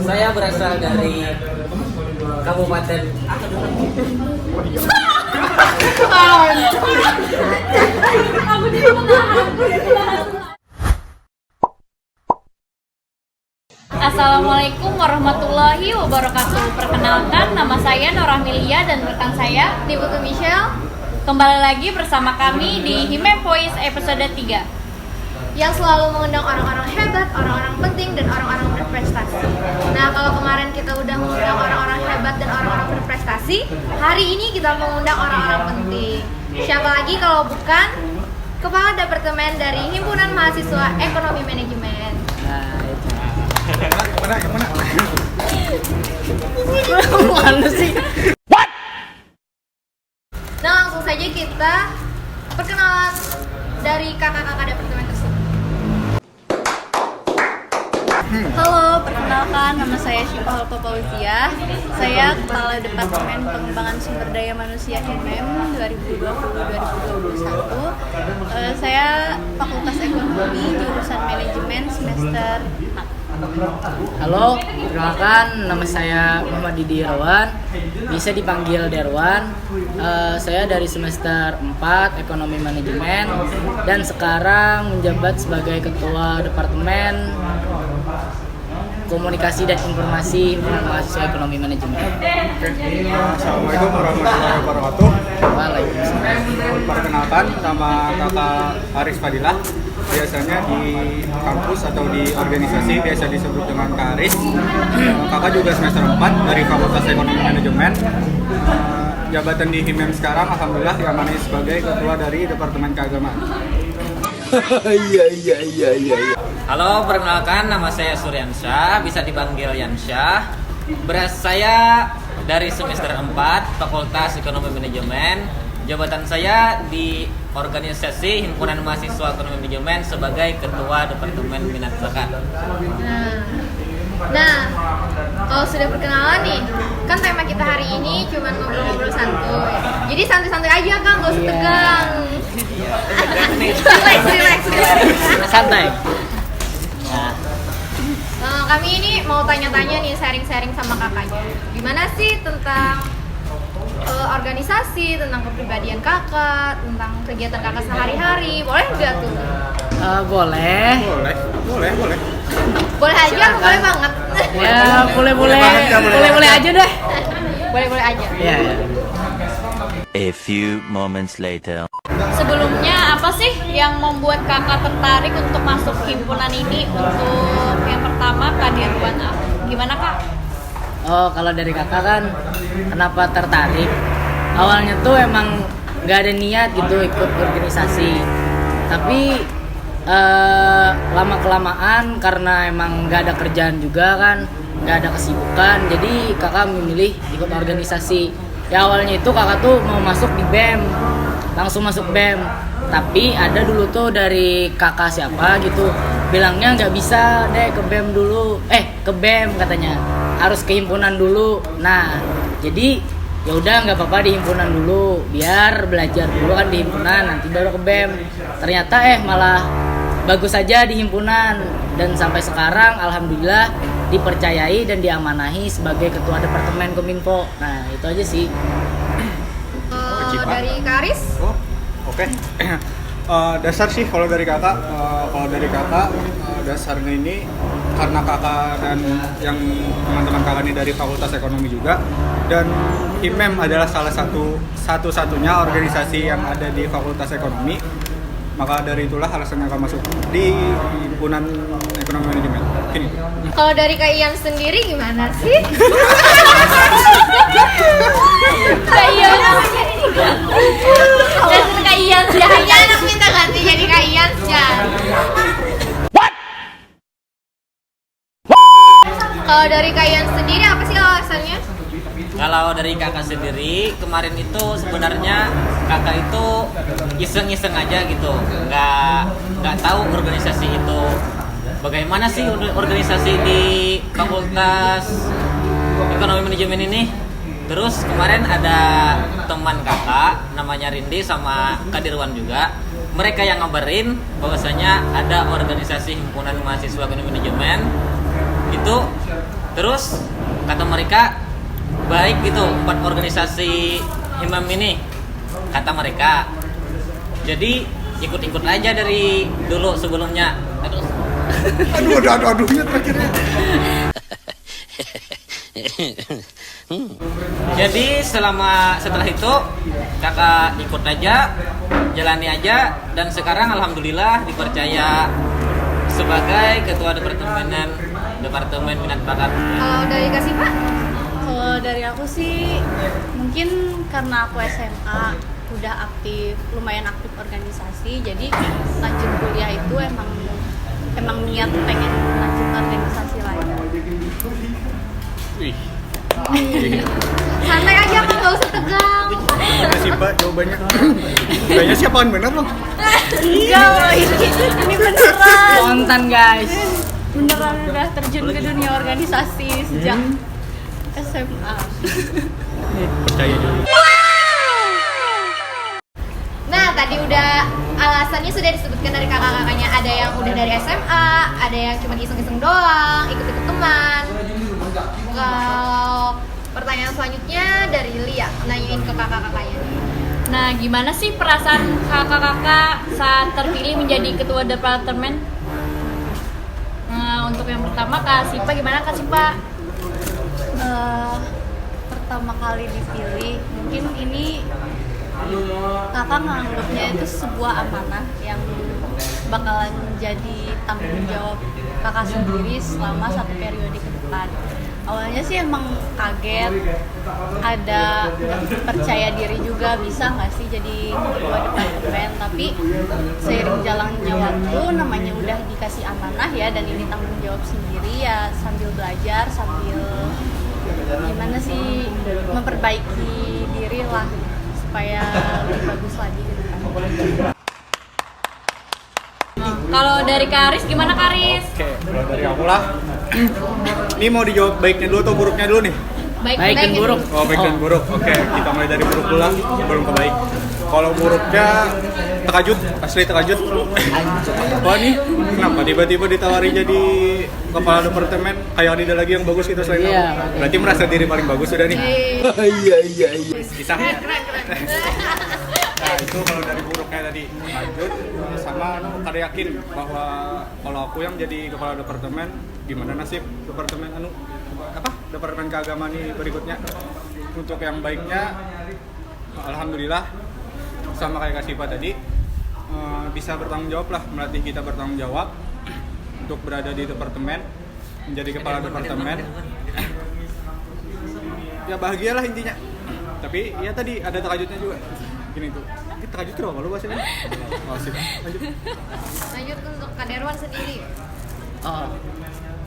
Saya berasal dari Kabupaten Assalamualaikum warahmatullahi wabarakatuh. Perkenalkan, nama saya Norah Milia dan rekan saya Dibutu Michelle. Kembali lagi bersama kami di Hime Voice episode 3 yang selalu mengundang orang-orang hebat, orang-orang penting, dan orang-orang berprestasi. Nah, kalau kemarin kita udah mengundang orang-orang hebat dan orang-orang berprestasi, hari ini kita mengundang orang-orang penting. Siapa lagi kalau bukan Kepala Departemen dari Himpunan Mahasiswa Ekonomi Manajemen. Yang mana? Mana sih? Nah, langsung saja kita perkenalan dari kakak-kakak departemen tersebut. Halo, perkenalkan nama saya Syifa Halko Fauzia. Saya Kepala Departemen Pengembangan Sumber Daya Manusia HIMEM 2020-2021. Saya Fakultas Ekonomi jurusan Manajemen semester 4. Halo, perkenalkan nama saya Muhammad Didi Irawan, bisa dipanggil Derwan. Saya dari semester 4 Ekonomi Manajemen dan sekarang menjabat sebagai Ketua Departemen Komunikasi dan Informasi Himpunan Mahasiswa Ekonomi Manajemen. Assalamualaikum warahmatullahi wabarakatuh. Waalaikumsalam. Perkenalkan, nama kakak Aris Fadilah. Biasanya di kampus atau di organisasi biasa disebut dengan Kak Aris. Kakak juga semester 4 dari Fakultas Ekonomi Manajemen. Jabatan di HIMEM sekarang alhamdulillah diamani sebagai ketua dari Departemen Keagamaan. Iya. Halo, perkenalkan nama saya Suryansyah, bisa dipanggil Yansyah. Saya dari semester 4 Fakultas Ekonomi Manajemen. Jabatan saya di organisasi Himpunan Mahasiswa Ekonomi Manajemen sebagai Ketua Departemen Minat Bakat. Nah, kalau sudah perkenalan nih, kan tema kita hari ini cuma ngobrol-ngobrol santuy. Jadi santuy-santuy aja kan, gak usah tegang. Relax. Santai. Kami ini mau tanya-tanya nih, sharing-sharing sama kakaknya. Gimana sih tentang organisasi, tentang kepribadian kakak, tentang kegiatan kakak sehari-hari? Boleh nggak tuh? Boleh. Boleh. Boleh aja, atau boleh banget? Ya, boleh aja deh. Boleh aja. Ya. A few moments later. Sebelumnya apa sih yang membuat kakak tertarik untuk masuk himpunan ini? Untuk yang pertama Kak Dirwan, gimana Kak? Oh, kalau dari kakak kan kenapa tertarik? Awalnya tuh emang nggak ada niat gitu ikut organisasi, tapi lama kelamaan karena emang nggak ada kerjaan juga kan, nggak ada kesibukan, jadi kakak memilih ikut organisasi. Ya awalnya itu kakak tuh mau masuk di BEM, langsung masuk BEM, tapi ada dulu tuh dari kakak siapa gitu bilangnya nggak bisa deh ke BEM dulu, ke BEM katanya harus ke himpunan dulu. Nah jadi ya udah nggak apa-apa di himpunan dulu, biar belajar dulu kan di himpunan, nanti baru ke BEM. Ternyata malah bagus aja di himpunan, dan sampai sekarang alhamdulillah dipercayai dan diamanahi sebagai ketua departemen Kominfo. Nah itu aja sih. Dari Karis? Oh, oke. Dasar sih kalau dari kakak, dasarnya ini karena kakak dan yang teman-teman kakak ini dari Fakultas Ekonomi juga, dan HIMEM adalah salah satu-satunya organisasi yang ada di Fakultas Ekonomi, maka dari itulah alasannya kakak masuk di Himpunan Ekonomi Manajemen. Gini. Kalau dari Kak Ian sendiri gimana sih? Kak Ian. Kak Ian Kayaknya anak minta ganti jadi Kak Ian ya. Kalau dari Kak Ian sendiri apa sih alasannya? Kalau dari kakak sendiri, kemarin itu sebenarnya kakak itu iseng-iseng aja gitu, nggak tahu organisasi itu bagaimana sih organisasi di Fakultas Ekonomi Manajemen ini. Terus kemarin ada teman kakak namanya Rindi sama Kak Dirwan juga, mereka yang ngabarin bahwasanya ada organisasi Himpunan Mahasiswa Ekonomi Manajemen itu. Terus kata mereka baik gitu buat organisasi Himam ini, kata mereka. Jadi ikut-ikut aja dari dulu sebelumnya. Aduhnya terakhirnya. Jadi setelah itu kakak ikut aja, jalani aja, dan sekarang alhamdulillah dipercaya sebagai ketua departemen minat bakat. Kalau dari Kasih Pak? Kalau dari aku sih mungkin karena aku SMA udah lumayan aktif organisasi, jadi lanjut kuliah itu emang niat pengen lanjut organisasi lain. Wih. Santai aja Pak, nggak usah tegang. Kasih Pak jawabannya. Kayaknya siapaan bener loh. Enggak loh, ini beneran. Spontan guys. Beneran udah terjun ke dunia organisasi sejak SMA. Percaya dulu. Nah, tadi udah alasannya sudah disebutkan dari kakak-kakaknya. Ada yang udah dari SMA, ada yang cuma iseng-iseng doang, ikut-ikut teman. Kalau pertanyaan selanjutnya dari Lia, nanyain ke kakak-kakaknya. Nah, gimana sih perasaan kakak-kakak saat terpilih menjadi ketua departemen? Nah, untuk yang pertama Kak Sipa, gimana Kak Sipa? Pertama kali dipilih, mungkin ini kakak nganggapnya itu sebuah amanah yang bakalan jadi tanggung jawab kakak sendiri selama 1 periode ke depan. Awalnya sih emang kaget, ada nggak percaya diri juga, bisa nggak sih jadi ketua departemen, tapi seiring jalannya waktu, namanya udah dikasih amanah ya, dan ini tanggung jawab sendiri ya, sambil belajar, sambil gimana sih memperbaiki diri lah supaya lebih bagus lagi ke depan. Kalau dari Karis, gimana Karis? Oke, kalau dari aku lah. Ini mau dijawab baiknya dulu atau buruknya dulu nih? Baik dan buruk. Oh, baik dan buruk. Oke, kita mulai dari buruk dulu lah, belum ke baik. Kalau buruknya terkejut, asli terkejut. Wah nih, kenapa tiba-tiba ditawari jadi kepala departemen? Kayak ada lagi yang bagus gitu selain Iya. aku. Berarti merasa diri paling bagus sudah nih. Iya. Bisa. Nah, itu kalau dari buruknya tadi. Lanjut sama kada yakin bahwa kalau aku yang jadi kepala departemen, gimana nasib departemen departemen keagamaan ini berikutnya. Untuk yang baiknya, alhamdulillah sama kayak Kak Sipa tadi, bisa bertanggung jawab lah, melatih kita bertanggung jawab untuk berada di departemen, menjadi kepala departemen. Ya bahagialah intinya. Tapi ya tadi ada terkejutnya juga. Gini tuh, terkejut kenapa lu bahasanya? Masih. Lanjut untuk Kak Derwan sendiri. Oh,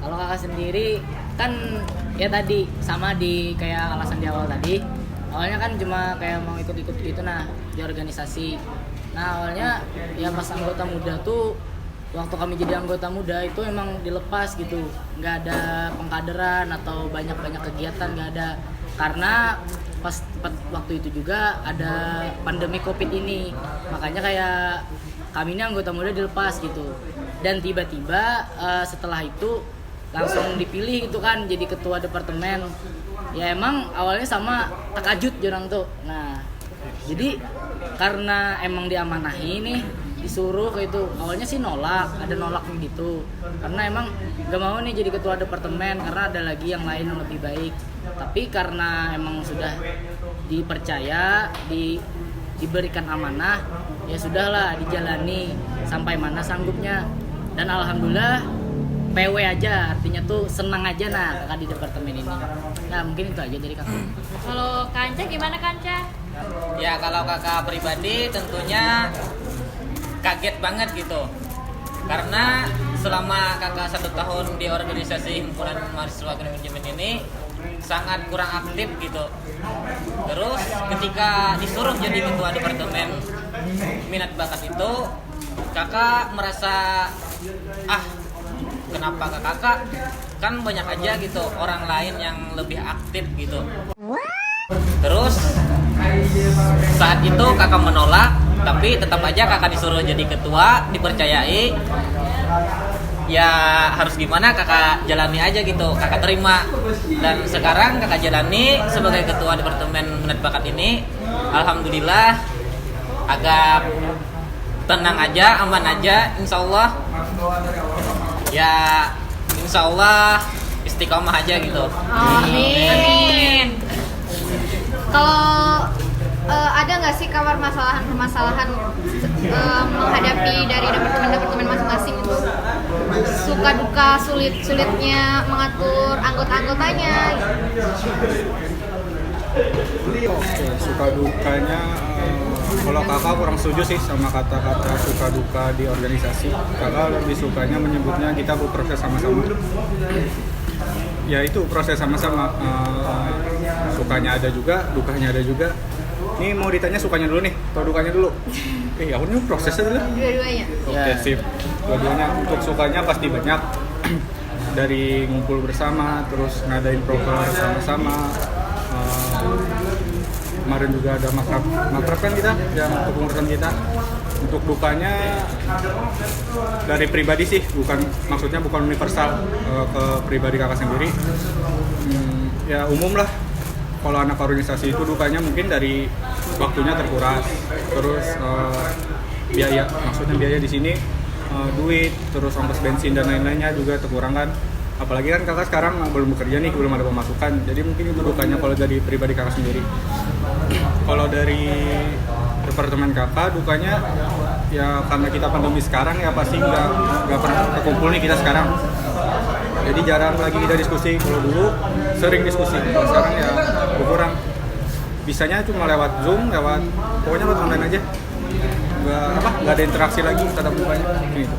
kalau kakak sendiri kan ya tadi sama di kayak alasan di awal tadi. Awalnya kan cuma kayak mau ikut-ikut gitu di organisasi. Nah awalnya ya pas anggota muda tuh, waktu kami jadi anggota muda itu emang dilepas gitu, nggak ada pengkaderan atau banyak-banyak kegiatan, nggak ada, karena pas waktu itu juga ada pandemi COVID ini, makanya kayak kami ini anggota muda dilepas gitu. Dan tiba-tiba setelah itu langsung dipilih gitu kan jadi ketua departemen. Ya emang awalnya sama terkejut jorang tuh. Nah jadi karena emang diamanahi nih, disuruh kayak itu, awalnya sih ada nolak gitu, karena emang gak mau nih jadi ketua departemen karena ada lagi yang lain yang lebih baik. Tapi karena emang sudah dipercaya, diberikan amanah, ya sudahlah dijalani sampai mana sanggupnya. Dan alhamdulillah PW aja, artinya tuh senang aja kakak di departemen ini. Nah mungkin itu aja dari kakak. Kalau Kanca gimana Kanca? Ya kalau kakak pribadi tentunya kaget banget gitu, karena selama kakak 1 tahun di organisasi himpunan mahasiswa manajemen ini sangat kurang aktif gitu. Terus ketika disuruh jadi ketua departemen minat bakat itu, kakak merasa kenapa ke kakak, kan banyak aja gitu orang lain yang lebih aktif gitu. Terus saat itu kakak menolak, tapi tetap aja kakak disuruh jadi ketua, dipercayai. ya harus gimana kakak jalani aja gitu, kakak terima. Dan sekarang kakak jalani sebagai ketua departemen minat bakat ini, alhamdulillah agak tenang aja, aman aja, insya Allah ya, insya Allah istiqomah aja gitu. Amin. Kalau ada nggak sih kamar permasalahan menghadapi dari departemen masing-masing itu, suka duka sulitnya mengatur anggotanya? Oke, suka dukanya kalau kakak kurang setuju sih sama kata-kata suka duka di organisasi. Kakak lebih sukanya menyebutnya kita berproses sama-sama. Ya itu proses sama-sama. Sukanya ada juga, dukanya ada juga. Ini mau ditanya sukanya dulu nih, atau dukanya dulu? Ya udah prosesnya dulu. Dua-duanya. Oke, sip. Dua-duanya. Untuk sukanya pasti banyak. Dari ngumpul bersama, terus ngadain proker sama-sama. Kemarin juga ada makrab kan kita, yang untuk pengurusan kita. Untuk dukanya dari pribadi sih, maksudnya bukan universal ke pribadi kakak sendiri. Ya umum lah. Kalau anak organisasi itu dukanya mungkin dari waktunya terkuras, terus biaya di sini duit, terus ongkos bensin dan lain-lainnya juga terkurang kan. Apalagi kan kakak sekarang belum bekerja nih, belum ada pemasukan, jadi mungkin itu dukanya kalau dari pribadi kakak sendiri. Kalau dari departemen kakak, dukanya ya karena kita pandemi sekarang ya pasti nggak pernah kekumpul nih kita sekarang. Jadi jarang lagi kita diskusi. Kalau dulu sering diskusi, kalau sekarang ya berkurang. Bisanya cuma lewat Zoom, pokoknya lewat online aja. Nggak ada interaksi lagi tatap mukanya. Gitu.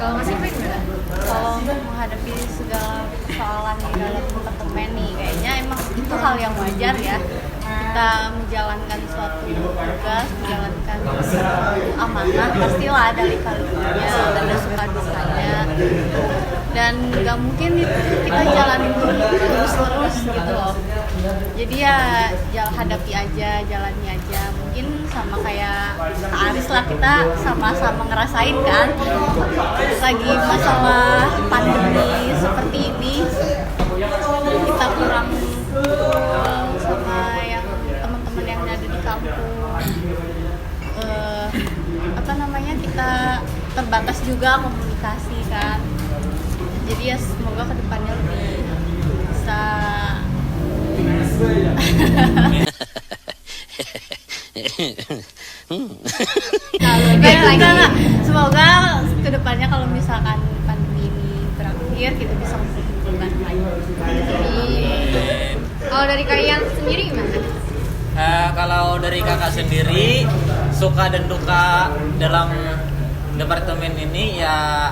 Kalau masih gimana? Kalau untuk menghadapi segala persoalan di dalam departemen nih, kayaknya emang itu hal yang wajar ya. Kita menjalankan suatu tugas, menjalankan suatu amanah, pastilah ada lika-likunya, ada suka dukanya, dan nggak mungkin kita jalanin terus gitu loh. Jadi ya hadapi aja, jalani aja. Mungkin sama kayak Kak Aris lah, kita sama-sama ngerasain kan lagi masalah pandemi seperti ini, kita kurang sama yang teman-teman yang ada di kampung, kita terbatas juga komunikasi kan. Jadi ya semoga kedepannya lebih bisa enggak. Semoga kedepannya kalau misalkan pandemi ini berakhir kita bisa mengumpulkan lagi. Kalau dari kalian sendiri gimana? Kalau dari kakak sendiri, suka dan duka dalam departemen ini ya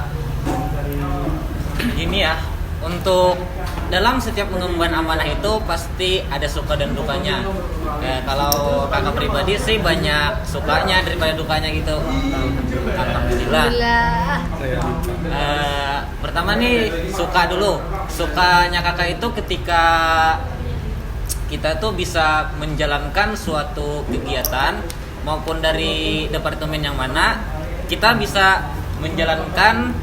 gini ya, untuk dalam setiap mengemban amanah itu pasti ada suka dan dukanya. Kalau kakak pribadi sih banyak sukanya daripada dukanya gitu. Alhamdulillah. Pertama nih suka dulu. Sukanya kakak itu ketika kita tuh bisa menjalankan suatu kegiatan maupun dari departemen yang mana kita bisa menjalankan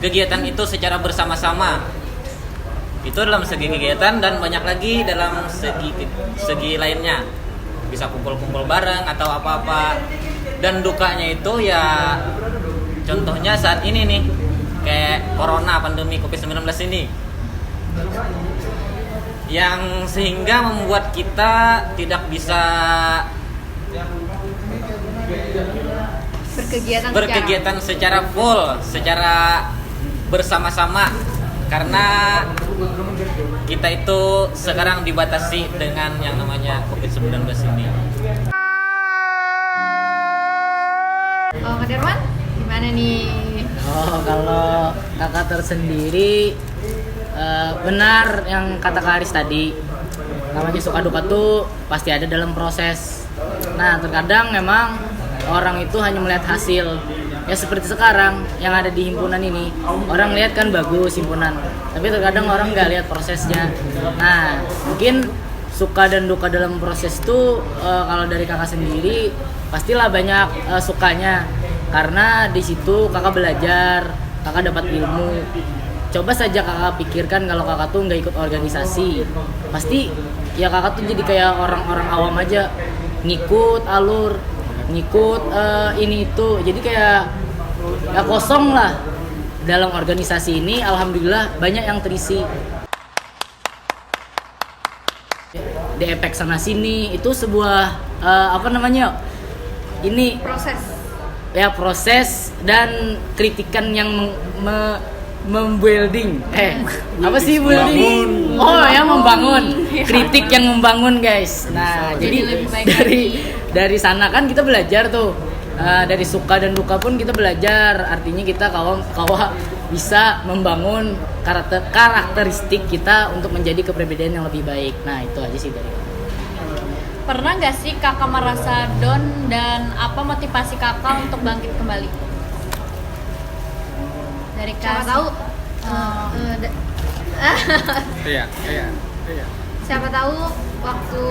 kegiatan itu secara bersama-sama. Itu dalam segi kegiatan dan banyak lagi dalam segi lainnya. Bisa kumpul-kumpul bareng atau apa-apa. Dan dukanya itu ya contohnya saat ini nih, kayak corona, pandemi COVID-19 ini. Yang sehingga membuat kita tidak bisa berkegiatan secara full, secara bersama-sama, karena kita itu sekarang dibatasi dengan yang namanya COVID-19 ini. Oh, Kak Derwan, gimana nih? Oh, kalau kakak tersendiri benar yang kata Kak Aris tadi, namanya suka duka tuh pasti ada dalam proses. Nah, terkadang memang orang itu hanya melihat hasil. Ya seperti sekarang yang ada di himpunan ini, orang lihat kan bagus himpunan, tapi terkadang orang nggak lihat prosesnya. Nah, mungkin suka dan duka dalam proses itu kalau dari kakak sendiri pastilah banyak sukanya, karena di situ kakak belajar kakak dapat ilmu. Coba saja kakak pikirkan kalau kakak tuh nggak ikut organisasi, pasti ya kakak tuh jadi kayak orang-orang awam aja, ngikut alur, ngikut ini itu, jadi kayak ya kosong lah. Dalam organisasi ini alhamdulillah banyak yang terisi. Di efek sana sini itu sebuah ini proses dan kritikan yang membuilding apa sih building? Membangun. Kritik yang membangun, guys. Nah, jadi lebih baik dari sana kan kita belajar tuh. Dari suka dan duka pun kita belajar. Artinya kita kawan bisa membangun karakteristik kita untuk menjadi kepribadian yang lebih baik. Nah, itu aja sih dari aku. Pernah nggak sih kakak merasa down dan apa motivasi kakak untuk bangkit kembali? Dari Siapa Kak. tahu Iya. siapa tahu waktu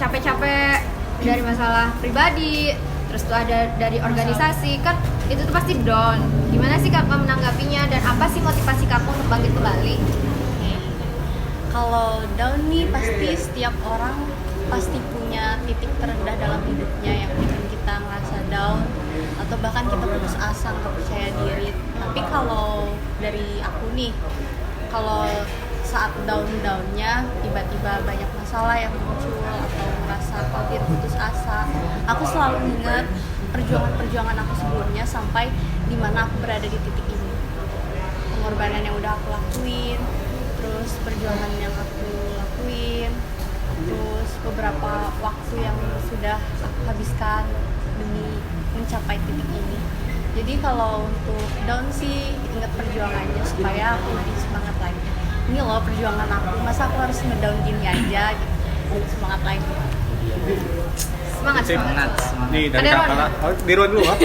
capek-capek dari masalah pribadi, terus tuh ada dari organisasi, kan itu tuh pasti down. Gimana sih kakak menanggapinya dan apa sih motivasi kakak untuk bangkit kembali? Kalau down nih pasti setiap orang pasti punya titik terendah dalam hidupnya yang bikin kita ngerasa down atau bahkan kita putus asa, nggak percaya diri. Tapi kalau dari aku nih, kalau saat down-downnya tiba-tiba banyak masalah yang muncul atau merasa hampir putus asa, aku selalu ingat perjuangan-perjuangan aku sebelumnya sampai dimana aku berada di titik ini, pengorbanan yang udah aku lakuin, terus perjuangan yang aku lakuin, terus beberapa waktu yang sudah aku habiskan demi mencapai titik ini. Jadi kalau untuk down sih ingat perjuangannya supaya aku lebih semangat lagi. Ini loh perjuangan aku, masa aku harus ngedown gini aja gitu. Semangat lagi. Semangat. Nih dari Ada kakak. Di Ron dulu, Pak.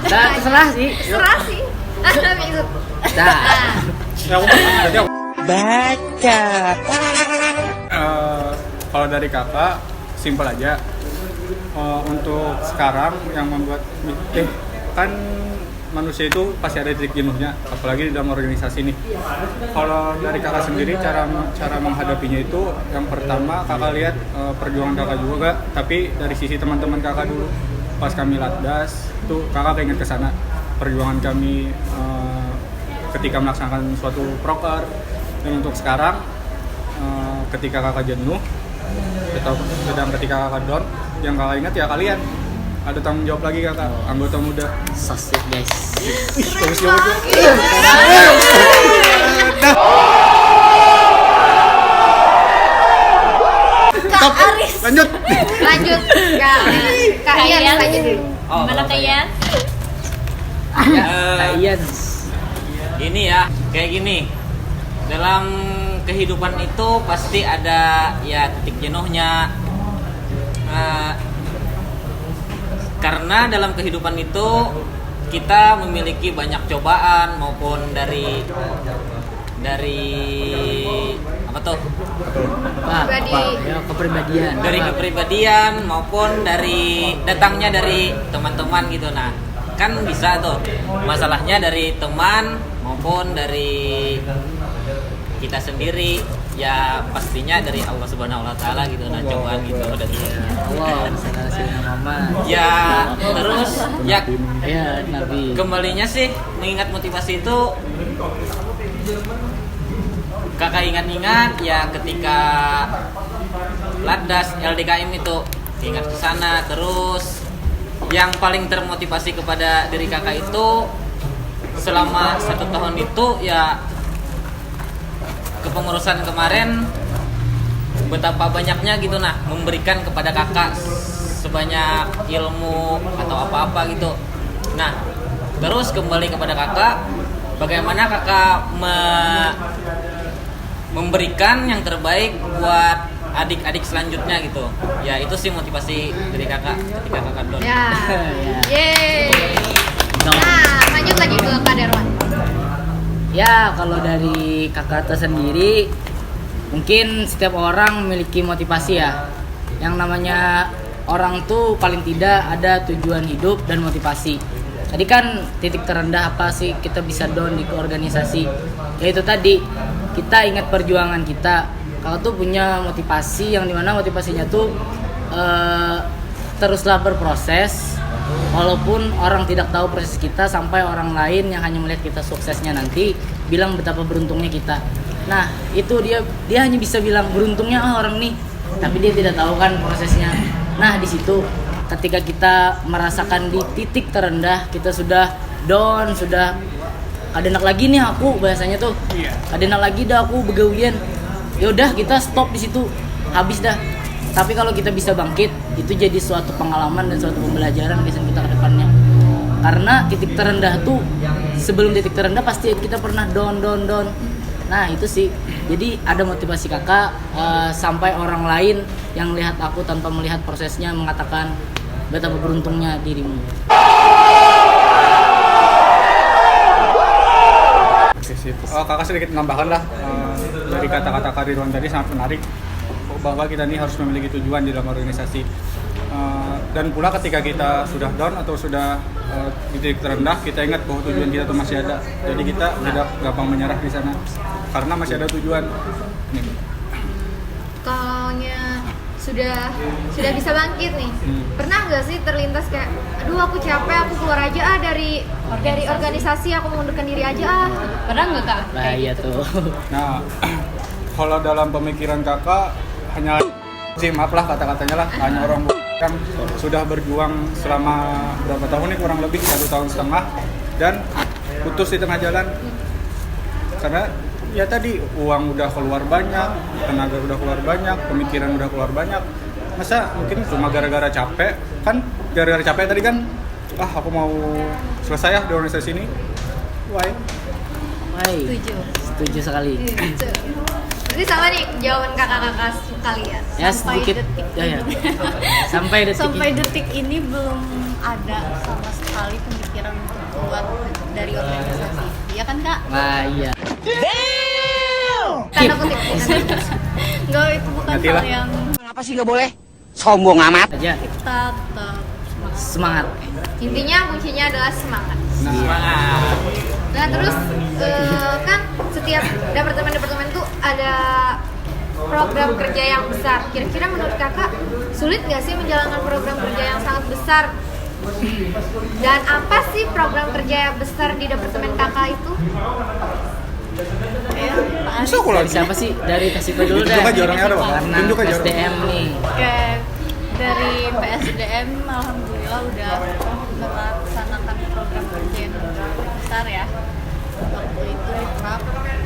Terserah sih. Serah sih. Ikut. Nah, Ya, aku berarti aku. Kalau dari kakak, simpel aja. Untuk sekarang yang membuat kan manusia itu pasti ada titik jenuhnya, apalagi di dalam organisasi ini. Kalau dari kakak sendiri cara menghadapinya itu, yang pertama kakak lihat perjuangan kakak juga, tapi dari sisi teman-teman kakak dulu. Pas kami latdas, tuh kakak keinget ke sana perjuangan kami ketika melaksanakan suatu proker. Dan untuk sekarang ketika kakak jenuh atau sedang ketika kakak down, yang kakak ingat ya kalian ada tanggung jawab lagi kakak, anggota muda. sosok guys. Bagus banget. Kak Aris. Lanjut. Kak Ian lanjut dulu. Gimana Kak Ian? Ian. Ini ya, kayak gini. Dalam kehidupan itu pasti ada ya titik jenuhnya. Karena dalam kehidupan itu kita memiliki banyak cobaan maupun dari apa tuh? Kepribadian. Dari kepribadian maupun dari datangnya dari teman-teman gitu. Nah, kan bisa tuh masalahnya dari teman maupun dari kita sendiri, ya pastinya dari Allah Subhanahu wa taala gitu. Nah, cobaan gitu dari Allah, Muhammad. ya terus ya Nabi. kembalinya sih mengingat motivasi itu, kakak ingat-ingat ya ketika latdas LDKM itu ingat ke sana. Terus yang paling termotivasi kepada diri kakak itu selama 1 tahun itu ya kepengurusan kemarin, betapa banyaknya gitu nah memberikan kepada kakak sebanyak ilmu atau apa-apa gitu. Nah, terus kembali kepada kakak, bagaimana kakak memberikan yang terbaik buat adik-adik selanjutnya gitu. Ya itu sih motivasi dari kakak ketika kakak down. Ya. Yeay. Nah, lanjut lagi ke Kak Derwan. Ya, kalau dari kakak tersendiri, mungkin setiap orang memiliki motivasi ya. Yang namanya orang tuh paling tidak ada tujuan hidup dan motivasi. tadi kan titik terendah apa sih kita bisa down di organisasi, yaitu tadi kita ingat perjuangan kita. Kakak tuh punya motivasi yang dimana motivasinya tuh teruslah berproses walaupun orang tidak tahu proses kita, sampai orang lain yang hanya melihat kita suksesnya nanti bilang betapa beruntungnya kita. Nah itu dia hanya bisa bilang beruntungnya orang nih, tapi dia tidak tahu kan prosesnya. Nah di situ ketika kita merasakan di titik terendah, kita sudah down, sudah kadenak lagi nih aku bahasanya tuh, kadenak lagi dah aku begawian, ya udah kita stop di situ, habis dah. Tapi kalau kita bisa bangkit, itu jadi suatu pengalaman dan suatu pembelajaran kita ke depannya. Karena titik terendah tuh, sebelum titik terendah pasti kita pernah down. Nah itu sih, jadi ada motivasi kakak sampai orang lain yang lihat aku tanpa melihat prosesnya mengatakan betapa beruntungnya dirimu. Kakak sedikit menambahkan lah dari kata-kata Kak Ridwan tadi sangat menarik, bahwa kita ini harus memiliki tujuan di dalam organisasi. Dan pula ketika kita sudah down atau sudah di titik terendah, kita ingat bahwa tujuan kita itu masih ada. Jadi kita tidak gampang menyerah di sana karena masih ada tujuan. Kalaunya sudah bisa bangkit nih, pernah nggak sih terlintas kayak, aduh aku capek, aku keluar aja dari organisasi, aku mengundurkan diri aja. Pernah nggak Kak? Bahaya tuh. Nah, kalau dalam pemikiran kakak hanya sih, maaf lah kata-katanya lah, hanya orang yang sudah berjuang selama berapa tahun nih, kurang lebih 1,5 tahun dan putus di tengah jalan karena ya tadi uang udah keluar banyak, tenaga udah keluar banyak, pemikiran udah keluar banyak. Masa mungkin cuma gara-gara capek kan, gara-gara capek tadi kan, aku mau selesai ya di organisasi ini. Why? Setuju sekali. Jadi sama nih jawaban kakak-kakak sekalian. Ya sampai sedikit detik ya. ini. Sampai detik ini belum ada sama sekali pemikiran untuk keluar dari organisasi. Iya kan Kak? Nah iya. Tanda kutip. Enggak, itu bukan Nantilah. hal yang Kenapa sih nggak boleh? Sombong amat. Aja kita tetap semangat. Intinya kuncinya adalah semangat. Semangat. Nah terus kan setiap departemen tuh ada program kerja yang besar. Kira-kira menurut kakak sulit nggak sih menjalankan program kerja yang sangat besar? Dan apa sih program kerja yang besar di departemen kakak itu? Bisa aku lagi. Siapa sih? Dari Kasipa dulu deh. Tunjuk aja orangnya ada, Pak. Karena Tunjuk aja orang. SDM nih. kayak dari PSDM alhamdulillah udah melaksanakan program kerja yang besar ya. Waktu itu makrab,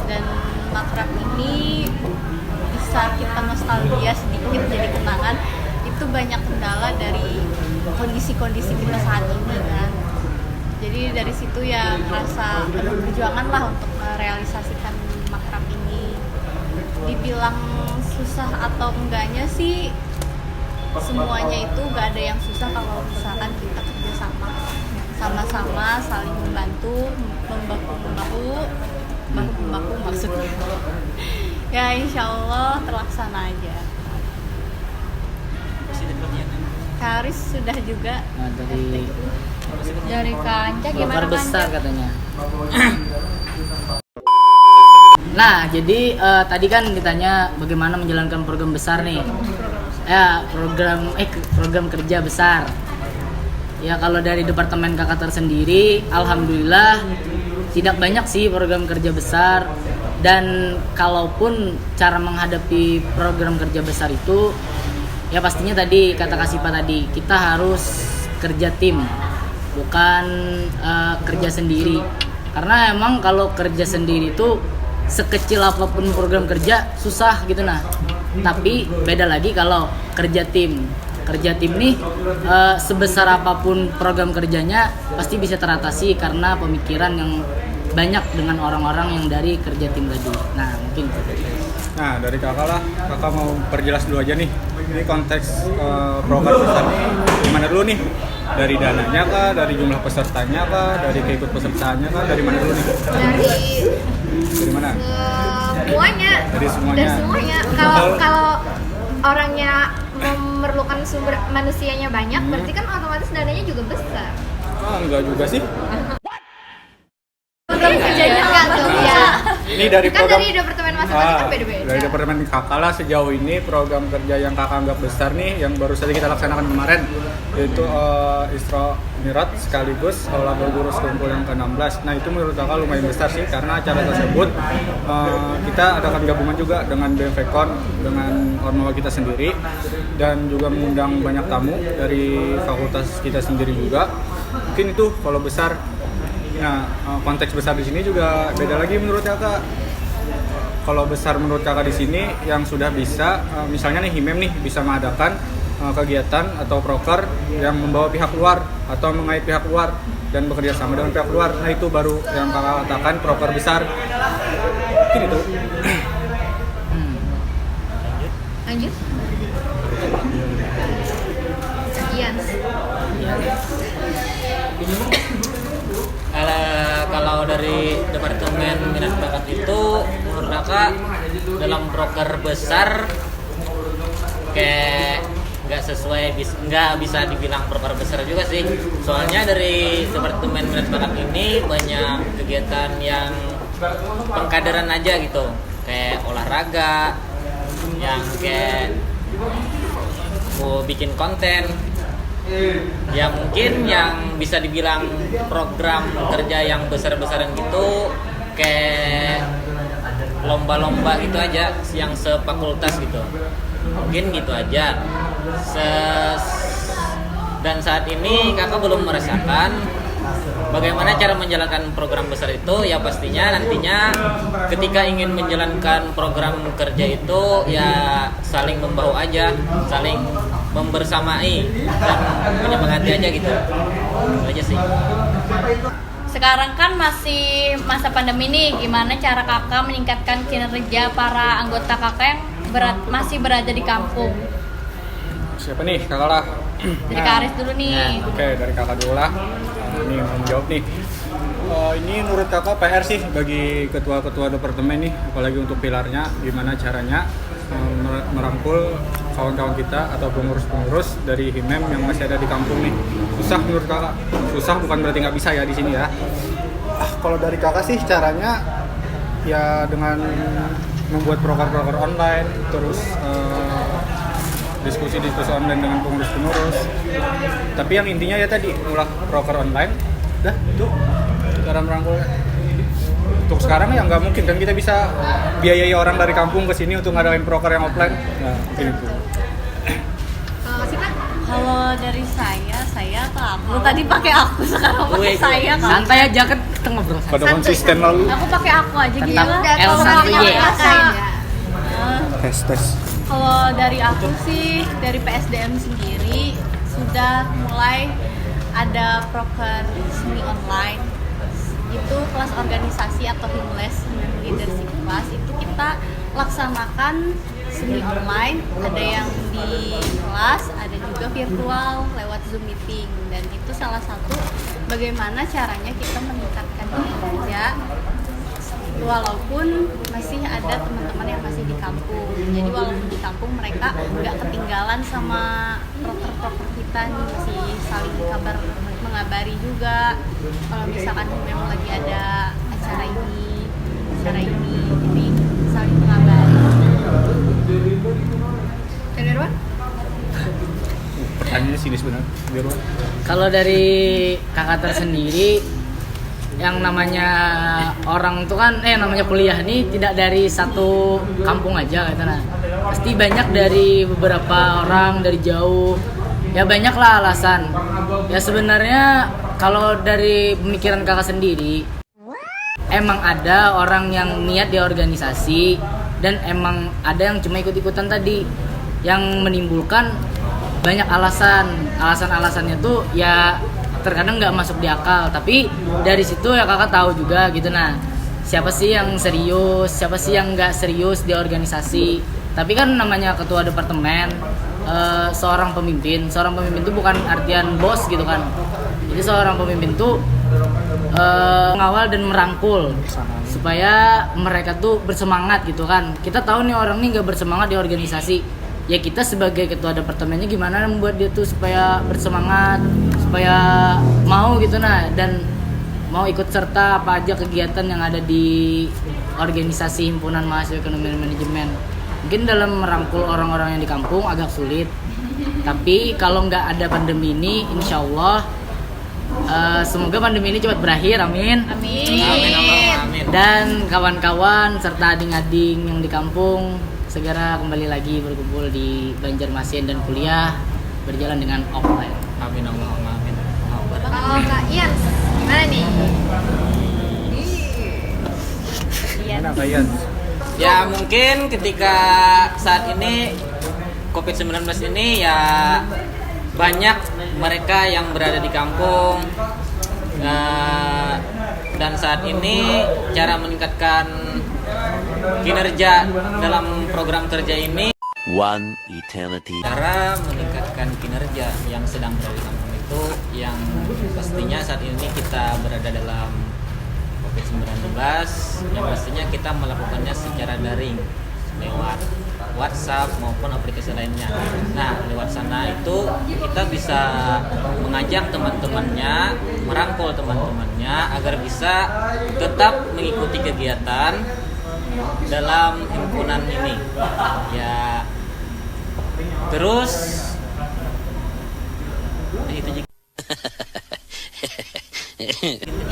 dan makrab ini bisa kita nostalgia sedikit jadi kenangan. Itu banyak kendala dari kondisi-kondisi kita saat ini kan. Jadi dari situ ya merasa penuh perjuangan lah untuk merealisasikan makrab ini. Dibilang susah atau enggaknya sih, semuanya itu gak ada yang susah kalau misalkan kita kerja sama-sama saling membantu, membahu-membahu maksudnya. Ya insya Allah terlaksana aja. Karis sudah juga. Nah, Dari Kanca Golkar gimana besar Kanca? katanya. Nah, jadi tadi kan ditanya bagaimana menjalankan program besar nih. Ya, program kerja besar. Ya, kalau dari departemen kakak tersendiri, alhamdulillah tidak banyak sih program kerja besar. Dan kalaupun cara menghadapi program kerja besar itu, ya pastinya tadi kata Kasipa tadi, kita harus kerja tim, bukan kerja sendiri. Karena emang kalau kerja sendiri itu sekecil apapun program kerja susah gitu nah. Tapi beda lagi kalau kerja tim. Kerja tim nih sebesar apapun program kerjanya pasti bisa teratasi karena pemikiran yang banyak dengan orang-orang yang dari kerja tim tadi. Nah mungkin itu. Nah dari kakak lah, kakak mau perjelas dulu aja nih. Ini konteks program besar nih gimana dulu nih? Dari dananya kah, dari jumlah pesertanya kah, dari keikut pesertanya kah, dari mana dulu nih? Dari mana? Semuanya. Dari semuanya. Kalau orangnya memerlukan sumber manusianya banyak, berarti kan otomatis dananya juga besar. Enggak juga sih. Program kerjanya enggak tuh ya. Ini dari Kan program dari departemen masing-masing kan beda-beda. dari departemen kakak lah sejauh ini program kerja yang kakak anggap besar nih yang baru saja kita laksanakan kemarin yaitu Isra Mi'raj sekaligus labor guru kumpul yang ke-16. Nah itu menurut kakak lumayan besar sih karena acara tersebut kita adakan gabungan juga dengan BMFEKON dengan Ormawa kita sendiri dan juga mengundang banyak tamu dari fakultas kita sendiri juga. Mungkin itu kalau besar. Nah, konteks besar di sini juga beda lagi menurut kakak. Kalau besar menurut kakak di sini yang sudah bisa, misalnya nih HIMEM nih bisa mengadakan kegiatan atau proker yang membawa pihak luar atau mengait pihak luar dan bekerja sama dengan pihak luar. Nah itu baru yang kakak katakan proker besar. Mungkin itu. Lanjut. Sekian. Kalau dari departemen minat bakat itu menurut kakak dalam proker besar kayak nggak bisa dibilang proker besar juga sih, soalnya dari departemen minat bakat ini banyak kegiatan yang pengkaderan aja gitu, kayak olahraga yang kayak mau bikin konten. Ya mungkin yang bisa dibilang program kerja yang besar-besaran gitu kayak lomba-lomba gitu aja yang sefakultas gitu, mungkin gitu aja. Dan saat ini kakak belum merasakan bagaimana cara menjalankan program besar itu. Ya pastinya nantinya ketika ingin menjalankan program kerja itu ya saling membahu aja, saling membersamai dan menyemangati aja gitu. Itu aja sih. Sekarang kan masih masa pandemi nih, gimana cara kakak meningkatkan kinerja para anggota kakak yang masih berada di kampung? Siapa nih? Kakak lah. Dari Kak Aris dulu nih. Oke, dari kakak dulu lah. Ini mau menjawab nih. Ini menurut kakak PR sih bagi ketua-ketua departemen nih, apalagi untuk pilarnya, gimana caranya merangkul kawan-kawan kita atau pengurus-pengurus dari HIMEM yang masih ada di kampung nih. Susah menurut kakak? Susah bukan berarti nggak bisa ya di sini ya. Kalau dari kakak sih caranya ya dengan membuat proker-proker online, terus diskusi-diskusi online dengan pengurus-pengurus. Tapi yang intinya ya tadi ulah proker online. Dah itu cara merangkulnya. Untuk sekarang ya nggak mungkin kan kita bisa biayai orang dari kampung ke sini untuk ngadain proker yang offline. Nah, mungkin itu. Kalau dari saya atau aku tadi pakai aku, sekarang pakai saya kan. Santai aja kan kita ngobrol. Pada konsisten lalu. Aku pakai aku aja gitu Tentang lah. Elsa Rie. Tes. Kalau dari aku sih, dari PSDM sendiri sudah mulai ada proker seni online. Itu kelas organisasi atau himles, leadership class, itu kita laksanakan semi online, ada yang di kelas, ada juga virtual lewat Zoom meeting. Dan itu salah satu bagaimana caranya kita meningkatkan kinerja walaupun masih ada teman-teman yang masih di kampung. Jadi walaupun di kampung mereka nggak ketinggalan sama proker-proker kita nih, masih saling mengabari juga kalau misalkan memang lagi ada acara ini, jadi saling mengabari. Irwan? Pertanyaannya sini sebenarnya. Irwan. Kalau dari kakak tersendiri, yang namanya orang tuh kan namanya kuliah nih tidak dari satu kampung aja gitu. Nah pasti banyak dari beberapa orang dari jauh, ya banyak lah alasan. Ya sebenarnya kalau dari pemikiran kakak sendiri, emang ada orang yang niat di organisasi dan emang ada yang cuma ikut-ikutan tadi, yang menimbulkan banyak alasannya tuh ya terkadang nggak masuk di akal. Tapi dari situ ya kakak tahu juga gitu. Nah siapa sih yang serius, siapa sih yang nggak serius di organisasi. Tapi kan namanya ketua departemen, seorang pemimpin itu bukan artian bos gitu kan. Jadi seorang pemimpin tuh mengawal dan merangkul supaya mereka tuh bersemangat gitu kan. Kita tahu nih orang nih nggak bersemangat di organisasi, ya kita sebagai ketua departemennya gimana membuat dia tuh supaya bersemangat, supaya mau gitu dan mau ikut serta apa aja kegiatan yang ada di organisasi himpunan mahasiswa ekonomi dan manajemen. Mungkin dalam merangkul orang-orang yang di kampung agak sulit, tapi kalau nggak ada pandemi ini, insya Allah semoga pandemi ini cepat berakhir, amin. Amin. Dan kawan-kawan serta ading-ading yang di kampung segera kembali lagi berkumpul di Banjarmasin dan kuliah berjalan dengan offline. Amin. Kalau Kak Ian, gimana nih? Mana kalian? Ya mungkin ketika saat ini COVID-19 ini ya banyak mereka yang berada di kampung dan saat ini cara meningkatkan kinerja dalam program kerja ini, One eternity. cara meningkatkan kinerja yang sedang berada di kampung itu yang pastinya saat ini kita berada dalam COVID-19, yang pastinya kita melakukannya secara daring lewat WhatsApp maupun aplikasi lainnya. Nah, lewat sana itu kita bisa mengajak teman-temannya, merangkul teman-temannya agar bisa tetap mengikuti kegiatan dalam himpunan ini. Ya, terus itu juga.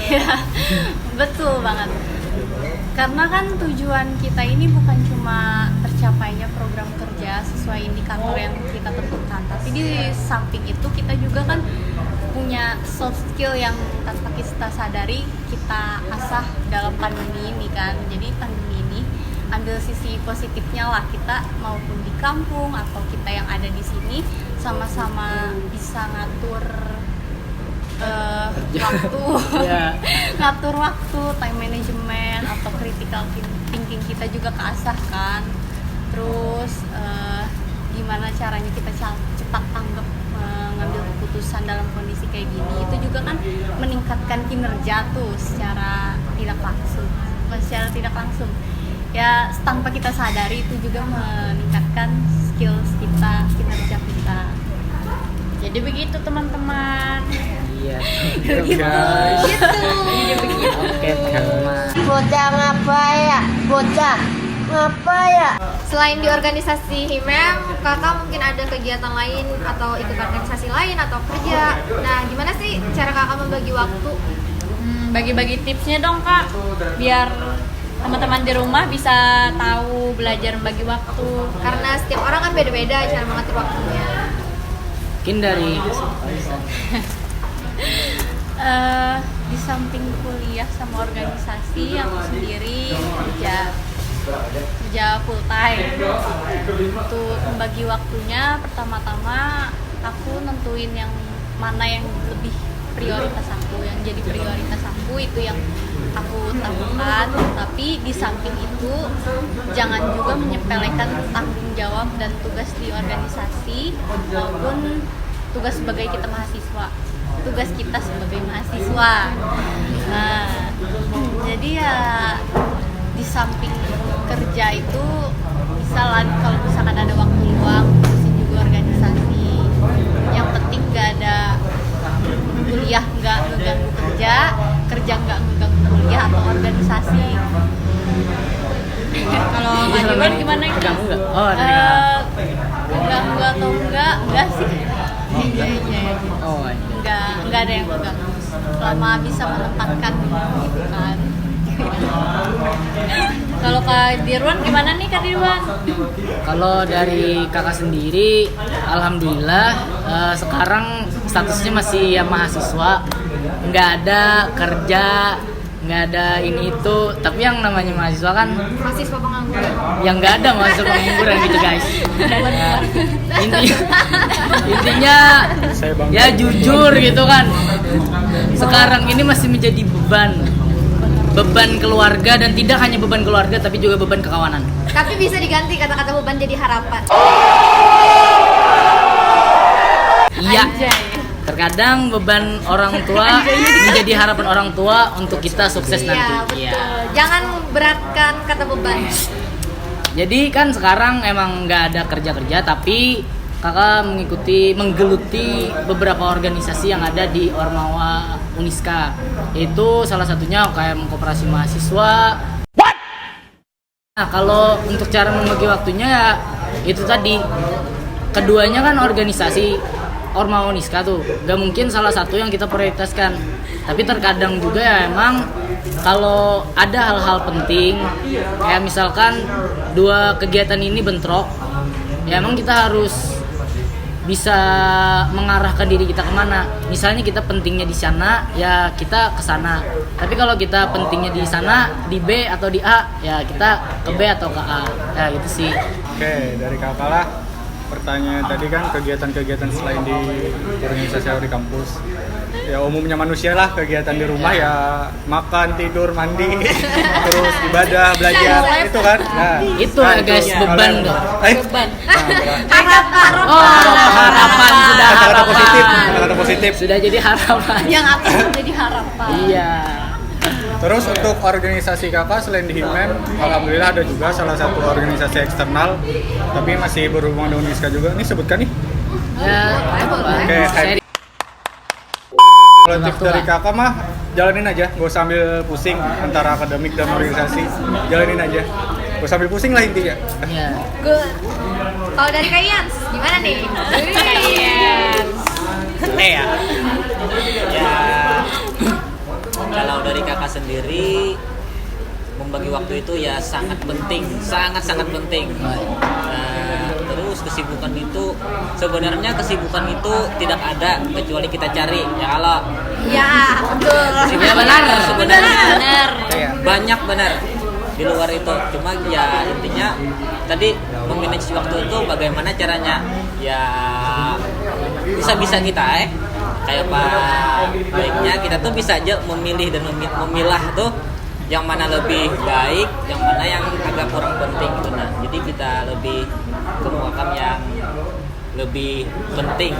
Ya, betul banget. Karena kan tujuan kita ini bukan cuma tercapainya program kerja sesuai indikator yang kita tentukan, tapi di samping itu kita juga kan punya soft skill yang tanpa kita sadari kita asah dalam pandemi ini kan. Jadi pandemi ini ambil sisi positifnya lah, kita maupun di kampung atau kita yang ada di sini sama-sama bisa ngatur waktu, ngatur waktu, time management atau critical thinking kita juga keasah kan. Terus gimana caranya kita cepat tanggap mengambil keputusan dalam kondisi kayak gini, itu juga kan meningkatkan kinerja tuh secara tidak langsung. Bukan secara tidak langsung ya, tanpa kita sadari itu juga meningkatkan skills kita, kinerja kita. Jadi begitu teman-teman. Iya. Gitu. Oke, teman-teman. Bocah ngapa ya? Selain di organisasi HIMEM, kakak mungkin ada kegiatan lain atau ikut organisasi lain atau kerja. Nah, gimana sih cara kakak membagi waktu? Bagi-bagi tipsnya dong kak, biar teman-teman di rumah bisa tahu belajar membagi waktu. Karena setiap orang kan beda-beda cara mengatur waktunya. Mungkin dari Di samping kuliah sama organisasi, aku sendiri kerja full time. Untuk membagi waktunya, pertama-tama aku nentuin yang mana yang lebih prioritas aku, yang jadi prioritas aku itu yang aku lakukan. Tapi di samping itu jangan juga menyepelekan tanggung jawab dan tugas di organisasi maupun tugas sebagai kita mahasiswa. Tugas kita sebagai mahasiswa. Nah, jadi ya di samping kerja itu bisa lagi kalau misalkan ada waktu luang terusin juga organisasi. Yang penting gak ada kuliah nggak ngeganggu kerja nggak ngeganggu kuliah atau organisasi. Kalau Kak Diwan gimana? Terganggu nggak? Oh, ada Ngeganggu atau enggak sih? Iya. Oh, iya. Enggak ada yang terganggu selama bisa menempatkan gitu kan. Kalau Kak Dirwan gimana nih Kak Dirwan? Kalau dari kakak sendiri, alhamdulillah sekarang statusnya masih ya mahasiswa, nggak ada kerja, nggak ada ini itu. Tapi yang namanya mahasiswa kan, Mahasiswa pengangguran. yang nggak ada mahasiswa pengangguran gitu guys. Intinya ya jujur gitu kan. Sekarang ini masih menjadi beban keluarga, dan tidak hanya beban keluarga tapi juga beban kekawanan. Tapi bisa diganti kata-kata beban jadi harapan. Iya. Terkadang beban orang tua menjadi harapan orang tua untuk kita sukses Iya, nanti. betul. Jangan beratkan kata beban. Jadi kan sekarang emang nggak ada kerja tapi kakak menggeluti beberapa organisasi yang ada di Ormawa Uniska, yaitu salah satunya UKM Koperasi Mahasiswa. Nah, kalau untuk cara membagi waktunya ya itu tadi, keduanya kan organisasi Ormawa Uniska tuh, gak mungkin salah satu yang kita prioritaskan. Tapi terkadang juga ya emang kalau ada hal-hal penting, kayak misalkan dua kegiatan ini bentrok, ya emang kita harus bisa mengarahkan diri kita kemana. Misalnya kita pentingnya di sana, ya kita ke sana. Tapi kalau kita pentingnya di sana, di B atau di A, ya kita ke B atau ke A. Ya gitu sih. Oke, dari kakak lah. Pertanyaan tadi kan kegiatan-kegiatan selain di organisasi atau di kampus. Ya umumnya manusia lah, kegiatan di rumah ya makan, tidur, mandi, terus ibadah, belajar, itu kan. Nah, Itu ya guys, beban tuh. Beban. Harapan sudah Kata-kata positif, harapan. kata-kata positif. Sudah jadi harapan. Yang atas menjadi harapan. Iya. Terus untuk organisasi kakak selain di HIMEM, alhamdulillah ada juga salah satu organisasi eksternal, tapi masih berhubungan dengan Uniska juga. Ini sebutkan nih. Ya, apa? Oke, Seri. Kalau tips dari kakak mah jalanin aja, gak usah ambil pusing antara akademik dan organisasi, jalanin aja. Gak usah ambil pusing lah intinya. Ya. Good. Kalau dari Kak Yans, gimana nih? Ya. Kalau dari kakak sendiri membagi waktu itu ya sangat penting, sangat penting. Nah, terus kesibukan itu sebenarnya kesibukan itu tidak ada kecuali kita cari. Ya kalau Ya, betul. kesibukan benar. sebenarnya Benar. banyak benar di luar itu. Cuma ya intinya tadi memanage waktu itu bagaimana caranya ya bisa kita kayak baiknya kita tuh bisa aja memilih dan memilah tuh yang mana lebih baik, yang mana yang agak kurang penting gitu. Nah, jadi kita lebih ke makam yang lebih penting,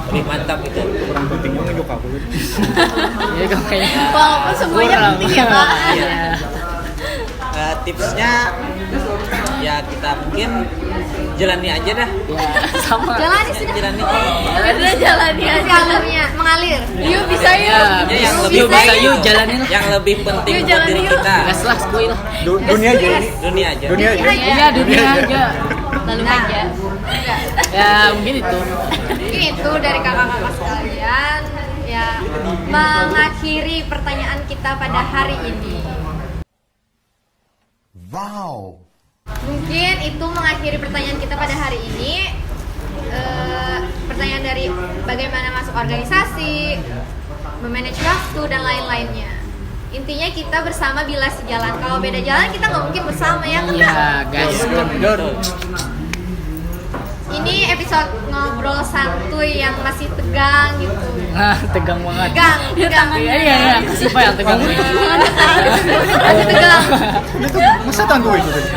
lebih mantap gitu. Kurang penting menunjuk aku. Ya kayaknya. Walaupun semuanya Kurang. penting ya Kak. Iya. Tipsnya ya kita mungkin jalani aja dah. Ya, sama. Jalani sudah. Jalani. Udah jalani Masih aja. alurnya mengalir. Yuk bisa Ya, yuk. yang yuk lebih bisa baik yuk jalanin lah. Yang lebih penting Yuk, buat jalan diri yuk. kita. Gas lah, skuy lah. Dunia aja ini. Dunia aja. Dunia aja. Iya, dunia aja. Lalu aja. Ya, mungkin itu. Mungkin itu dari kakak-kakak sekalian ya mengakhiri pertanyaan kita pada hari ini. Wow. Mungkin itu mengakhiri pertanyaan kita pada hari ini. Pertanyaan dari bagaimana masuk organisasi, memanage waktu dan lain-lainnya. Intinya kita bersama bila sejalan. Kalau beda jalan kita nggak mungkin bersama ya kan? Iya, guys. Ini episode ngobrol santuy yang masih tegang gitu. Nah, tegang banget. Tegang. Iya, iya. Siapa yang tegang? Masih tegang. Itu masa tangguh itu tadi?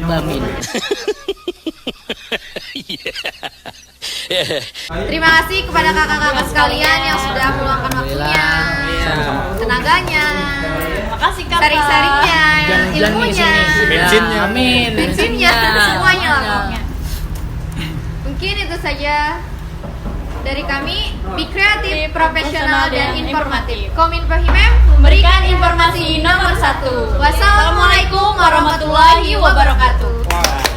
Bamin. Terima kasih kepada kakak-kakak sekalian yang sudah meluangkan waktunya, tenaganya, Makasih Kak. sharing-sharingnya, Jangan ilmunya, Bensinnya. Amin. bensinnya, semuanya lah pokoknya. Mungkin itu saja dari kami. Be kreatif, profesional, dan informatif. Kominfo Himem memberikan informasi nomor 1. Wassalamualaikum warahmatullahi wabarakatuh. Wah.